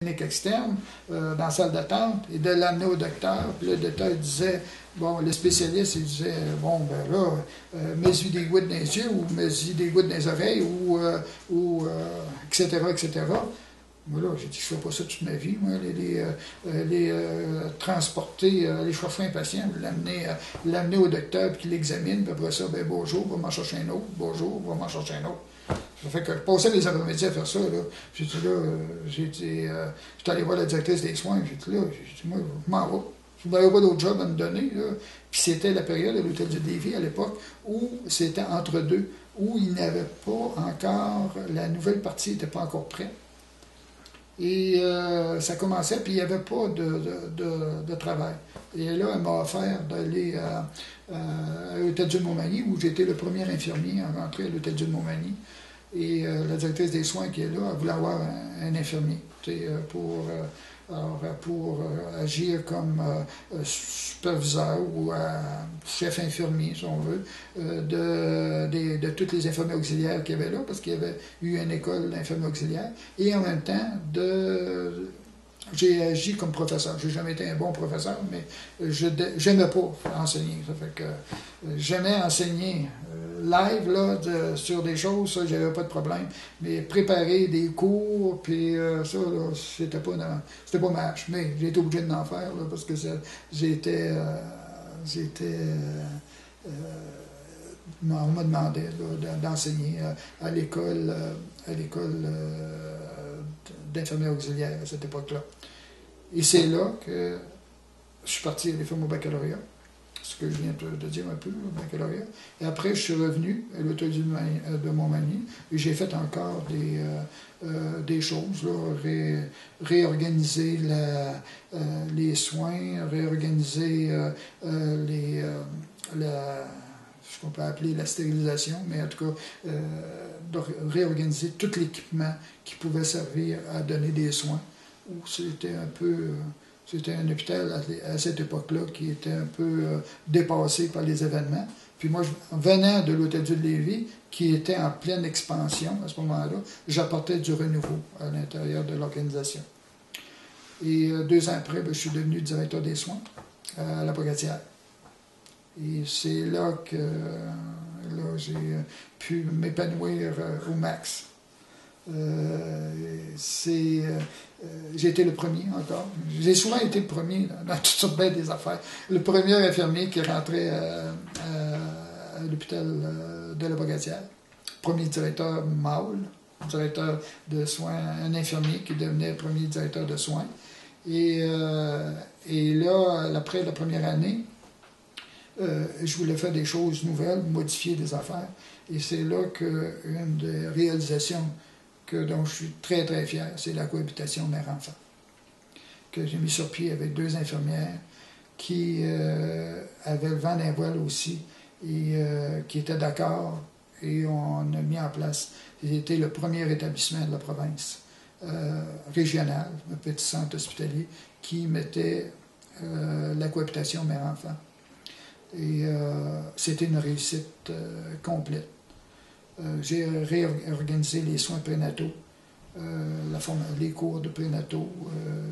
clinique externe, dans la salle d'attente, et de l'amener au docteur. Puis le docteur disait, bon, le spécialiste, il disait, bon, ben là, mets-y des gouttes dans les yeux, ou mets-y des gouttes dans les oreilles, etc., etc. Moi, là, j'ai dit, je ne fais pas ça toute ma vie, moi, transporter, aller chercher un patient, l'amener au docteur, puis qu'il l'examine, puis après ça, ben bonjour, va m'en chercher un autre, bonjour, va m'en chercher un autre. Ça fait que je passais les après-midi à faire ça, là. J'étais allé voir la directrice des soins, j'ai dit, moi, je m'en vais. Je n'avais pas d'autre job à me donner, là. Puis c'était la période à l'hôtel de Lévis, à l'époque, où c'était entre deux, où il n'avait pas encore, la nouvelle partie n'était pas encore prête. Et ça commençait, puis il n'y avait pas de travail. Et là, elle m'a offert d'aller à l'hôtel de Montmagny, où j'étais le premier infirmier à rentrer à l'hôtel de Montmagny. Et la directrice des soins qui est là, elle voulait avoir un infirmier pour agir comme superviseur ou chef infirmier, si on veut, de toutes les infirmiers auxiliaires qu'il y avait là, parce qu'il y avait eu une école d'infirmiers auxiliaires. Et en même temps, j'ai agi comme professeur. J'ai jamais été un bon professeur, mais j'aimais pas enseigner. Ça fait que j'aimais enseigner live là, sur des choses, ça, j'avais pas de problème. Mais préparer des cours, puis ça, là, c'était pas ma hache. Mais j'ai été obligé d'en faire, là, parce que on m'a demandé d'enseigner à l'école d'infirmière auxiliaire à cette époque-là. Et c'est là que je suis parti à l'IFM au baccalauréat, ce que je viens de dire un peu, au baccalauréat. Et après, je suis revenu à l'hôtel de Montmagny et j'ai fait encore des choses, là, réorganiser les soins, réorganiser ce qu'on peut appeler la stérilisation, mais en tout cas, de réorganiser tout l'équipement qui pouvait servir à donner des soins, où c'était un hôpital à cette époque-là qui était un peu dépassé par les événements. Puis moi, venant de l'Hôtel-Dieu de Lévis, qui était en pleine expansion à ce moment-là, j'apportais du renouveau à l'intérieur de l'organisation. Et 2 ans après, je suis devenu directeur des soins à La Pocatière. Et c'est là que j'ai pu m'épanouir au max. J'ai été le premier encore. J'ai souvent été le premier dans toutes sortes des affaires. Le premier infirmier qui rentrait à l'hôpital de La Pocatière. Premier directeur mâle, directeur de soins, un infirmier qui devenait premier directeur de soins. Et là, après la première année, je voulais faire des choses nouvelles, modifier des affaires. Et c'est là qu'une des réalisations dont je suis très, très fier, c'est la cohabitation mère-enfant, que j'ai mis sur pied avec 2 infirmières qui avaient le vent d'un voile aussi et qui étaient d'accord. Et on a mis en place, c'était le premier établissement de la province régional, un petit centre hospitalier, qui mettait la cohabitation mère-enfant. Et c'était une réussite complète. J'ai réorganisé les soins prénataux, les cours de prénataux.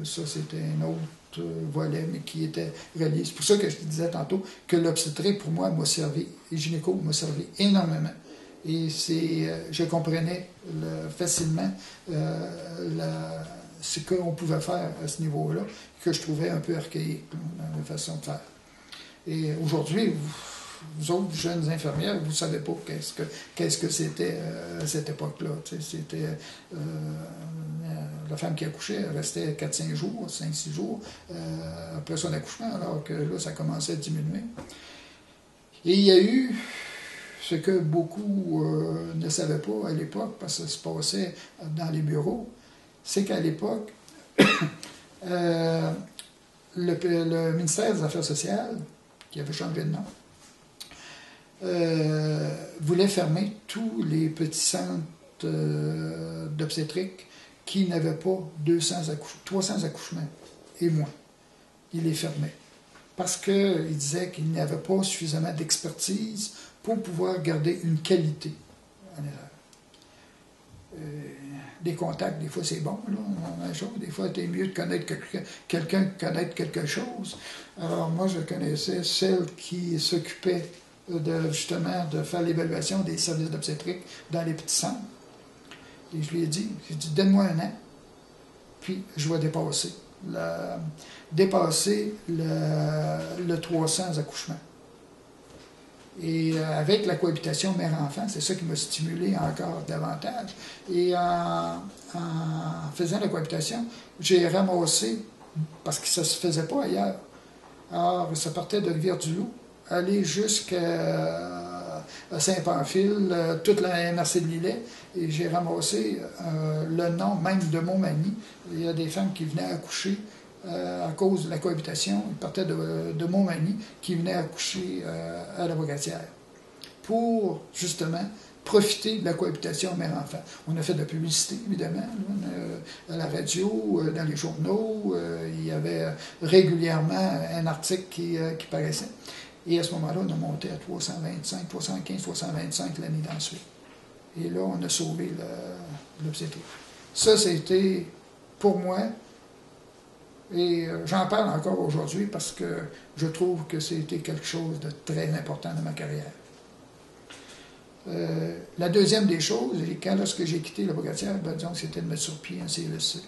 Ça, c'était un autre volet, mais qui était relié. C'est pour ça que je te disais tantôt que l'obstétrique, pour moi, m'a servi, et gynéco m'a servi énormément. Et je comprenais facilement ce qu'on pouvait faire à ce niveau-là, que je trouvais un peu archaïque dans la façon de faire. Et aujourd'hui, vous autres jeunes infirmières, vous ne savez pas qu'est-ce que c'était à cette époque-là. C'était la femme qui accouchait, elle restait 4-5 jours, 5-6 jours après son accouchement, alors que là, ça commençait à diminuer. Et il y a eu ce que beaucoup ne savaient pas à l'époque, parce que ça se passait dans les bureaux, c'est qu'à l'époque, le ministère des Affaires sociales, qui avait changé de nom, voulait fermer tous les petits centres d'obstétrique qui n'avaient pas 300 accouchements et moins. Il les fermait. Parce qu'il disait qu'il n'y avait pas suffisamment d'expertise pour pouvoir garder une qualité en erreur. des contacts, des fois c'est bon, là, des fois c'est mieux de connaître quelqu'un que connaître quelque chose. Alors moi, je connaissais celle qui s'occupait justement de faire l'évaluation des services d'obstétrique dans les petits centres. Et je lui ai dit, donne-moi un an, puis je vais dépasser le 300 accouchements. Et avec la cohabitation mère-enfant, c'est ça qui m'a stimulé encore davantage. Et en faisant la cohabitation, j'ai ramassé, parce que ça ne se faisait pas ailleurs. Alors, ça partait de Rivière-du-Loup, aller jusqu'à Saint-Pamphile, toute la MRC de Lillet, et j'ai ramassé le nom même de Montmagny. Il y a des femmes qui venaient accoucher à cause de la cohabitation. Ils partaient de Montmagny, qui venaient accoucher à la Bogatière, pour justement profiter de la cohabitation mère-enfant. On a fait de la publicité, évidemment, là, à la radio, dans les journaux. Il y avait régulièrement un article qui paraissait. Et à ce moment-là, on a monté à 325, 315, 325 l'année d'ensuite. Et là, on a sauvé l'obstétrique. Ça, c'était, pour moi, et j'en parle encore aujourd'hui parce que je trouve que c'était quelque chose de très important dans ma carrière. La deuxième des choses, lorsque j'ai quitté la Bogatière, disons, c'était de mettre sur pied un CLSC.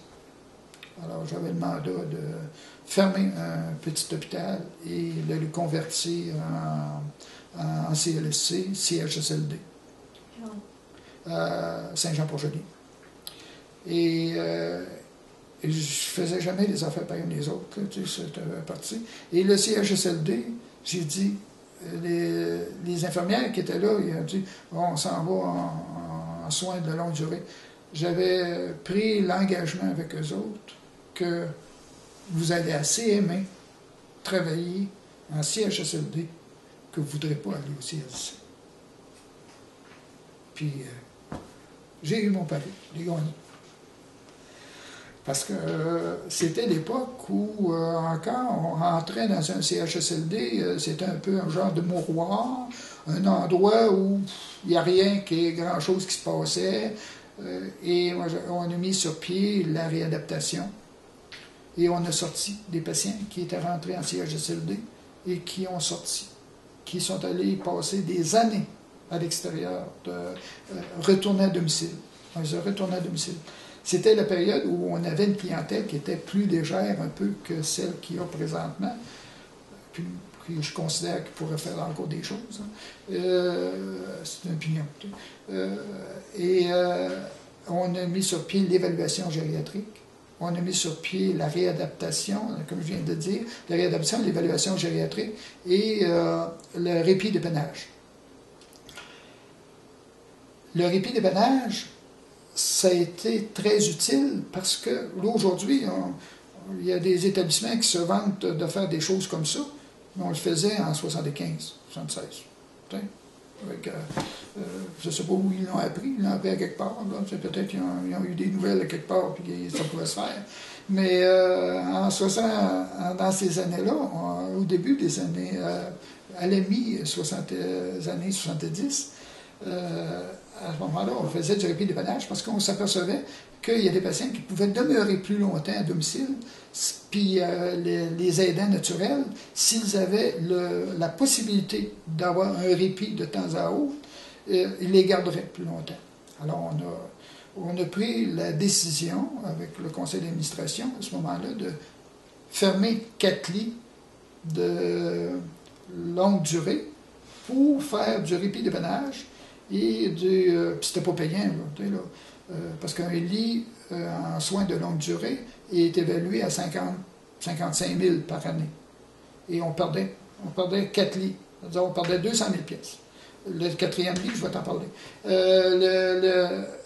Alors, j'avais le mandat de fermer un petit hôpital et de le convertir en CLSC, CHSLD, à Saint-Jean-Port-Joli. Et je ne faisais jamais les affaires par les autres, c'était parti. Et le CHSLD, j'ai dit, les infirmières qui étaient là, ils ont dit, on s'en va en soins de longue durée. J'avais pris l'engagement avec eux autres que vous allez assez aimer travailler en CHSLD que vous ne voudrez pas aller au CLSC. Puis, j'ai eu mon pari, j'ai gagné. Parce que c'était l'époque où encore on rentrait dans un CHSLD, c'était un peu un genre de mouroir, un endroit où il n'y a rien qui est grand-chose qui se passait. Et on a mis sur pied la réadaptation. Et on a sorti des patients qui étaient rentrés en CHSLD et qui ont sorti, qui sont allés passer des années à l'extérieur, retourner à domicile. Ils ont retourné à domicile. C'était la période où on avait une clientèle qui était plus légère un peu que celle qu'il y a présentement, puis je considère qu'il pourrait faire encore des choses. C'est une opinion. On a mis sur pied l'évaluation gériatrique. On a mis sur pied la réadaptation, comme je viens de dire, la réadaptation, l'évaluation gériatrique et le répit d'épannage. Le répit d'épannage, ça a été très utile parce que là, aujourd'hui, il y a des établissements qui se vantent de faire des choses comme ça, mais on le faisait en 75, 76. Avec, je ne sais pas où ils l'ont appris. Ils l'ont appris à quelque part. Peut-être qu'ils ont eu des nouvelles à quelque part et ça pouvait se faire. Mais dans ces années-là, au début des années, à la mi-années 70, à ce moment-là, on faisait du répit d'épannage parce qu'on s'apercevait qu'il y a des patients qui pouvaient demeurer plus longtemps à domicile, puis les aidants naturels, s'ils avaient la possibilité d'avoir un répit de temps à autre, ils les garderaient plus longtemps. Alors, on a pris la décision, avec le conseil d'administration, à ce moment-là, de fermer 4 lits de longue durée pour faire du répit d'épannage. Et c'était pas payant, parce qu'un lit en soins de longue durée est évalué à 55 000 par année. Et on perdait 4 lits. C'est-à-dire, on perdait 200 000 pièces. Le 4e lit, je vais t'en parler.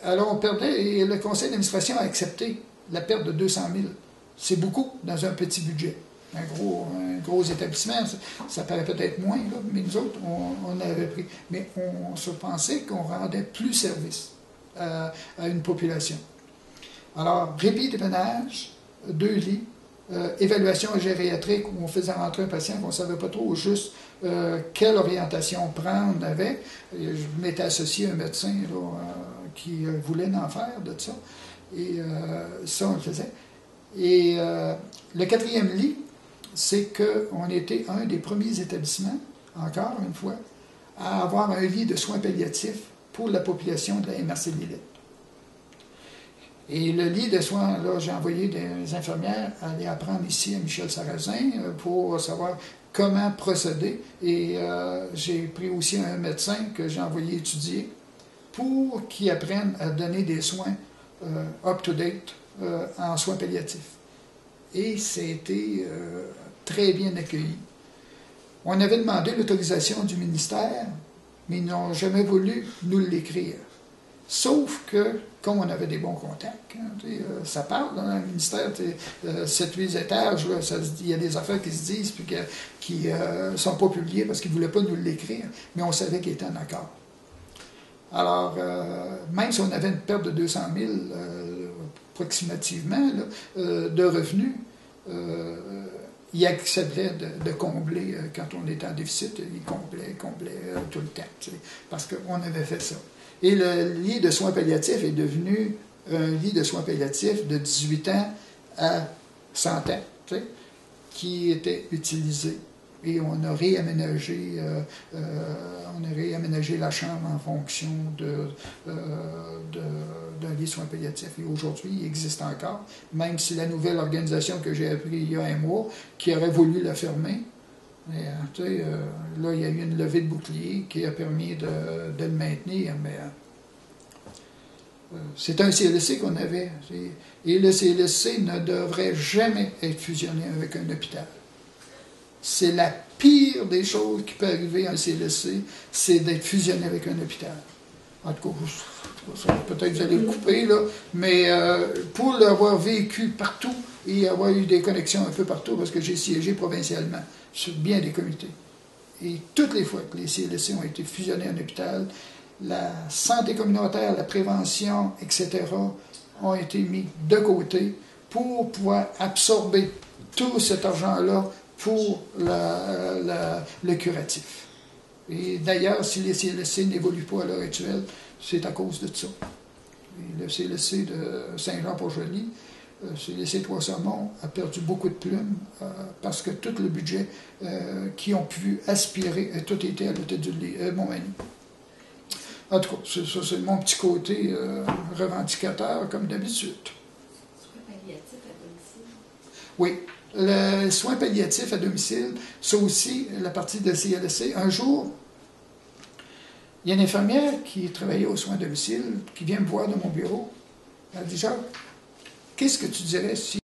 Alors, on perdait, et le conseil d'administration a accepté la perte de 200 000. C'est beaucoup dans un petit budget. Un gros établissement, ça paraît peut-être moins, là, mais nous autres, on avait pris. Mais on se pensait qu'on rendait plus service à une population. Alors, répit d'épannage, 2 lits, évaluation gériatrique où on faisait rentrer un patient qu'on ne savait pas trop juste quelle orientation prendre avec. Je m'étais associé à un médecin là, qui voulait en faire de ça. Et ça, on le faisait. Et le 4e lit, c'est qu'on était un des premiers établissements, encore une fois, à avoir un lit de soins palliatifs pour la population de la MRC Lillette. Et le lit de soins, là, j'ai envoyé des infirmières aller apprendre ici à Michel Sarrazin pour savoir comment procéder. Et j'ai pris aussi un médecin que j'ai envoyé étudier pour qu'il apprenne à donner des soins up-to-date en soins palliatifs. Et c'était très bien accueilli. On avait demandé l'autorisation du ministère, mais ils n'ont jamais voulu nous l'écrire. Sauf que, comme on avait des bons contacts, ça parle dans le ministère, 7-8 étages, il y a des affaires qui se disent puis qui ne sont pas publiées parce qu'ils ne voulaient pas nous l'écrire, mais on savait qu'ils étaient en accord. Alors, même si on avait une perte de 200 000 approximativement de revenus, il acceptait de combler quand on était en déficit, il comblait tout le temps, parce qu'on avait fait ça. Et le lit de soins palliatifs est devenu un lit de soins palliatifs de 18 ans à 100 ans, qui était utilisé. Et on a réaménagé la chambre en fonction d'un lit de soins palliatifs. Et aujourd'hui, il existe encore, même si la nouvelle organisation que j'ai appris il y a un mois, qui aurait voulu la fermer, mais, là, il y a eu une levée de bouclier qui a permis de le maintenir, mais c'est un CLSC qu'on avait. Et le CLSC ne devrait jamais être fusionné avec un hôpital. C'est la pire des choses qui peut arriver à un CLSC, c'est d'être fusionné avec un hôpital. En tout cas, peut-être que vous allez le couper, là, mais pour l'avoir vécu partout et avoir eu des connexions un peu partout, parce que j'ai siégé provincialement sur bien des comités. Et toutes les fois que les CLSC ont été fusionnés en hôpital, la santé communautaire, la prévention, etc., ont été mis de côté pour pouvoir absorber tout cet argent-là pour le curatif. Et d'ailleurs, si les CLSC n'évoluent pas à l'heure actuelle, c'est à cause de ça. Et le CLSC de Saint-Jean-Port-Joli, le CLSC Trois-Saumons a perdu beaucoup de plumes parce que tout le budget qu'ils ont pu aspirer a tout été à l'hôtel du Montmagny. En tout cas, ça c'est mon petit côté revendicateur, comme d'habitude. Soins palliatifs à domicile? Oui. Le soin palliatif à domicile, ça aussi, la partie de CLSC. Un jour, il y a une infirmière qui travaillait aux soins à domicile, qui vient me voir dans mon bureau. Elle dit: Jacques, qu'est-ce que tu dirais si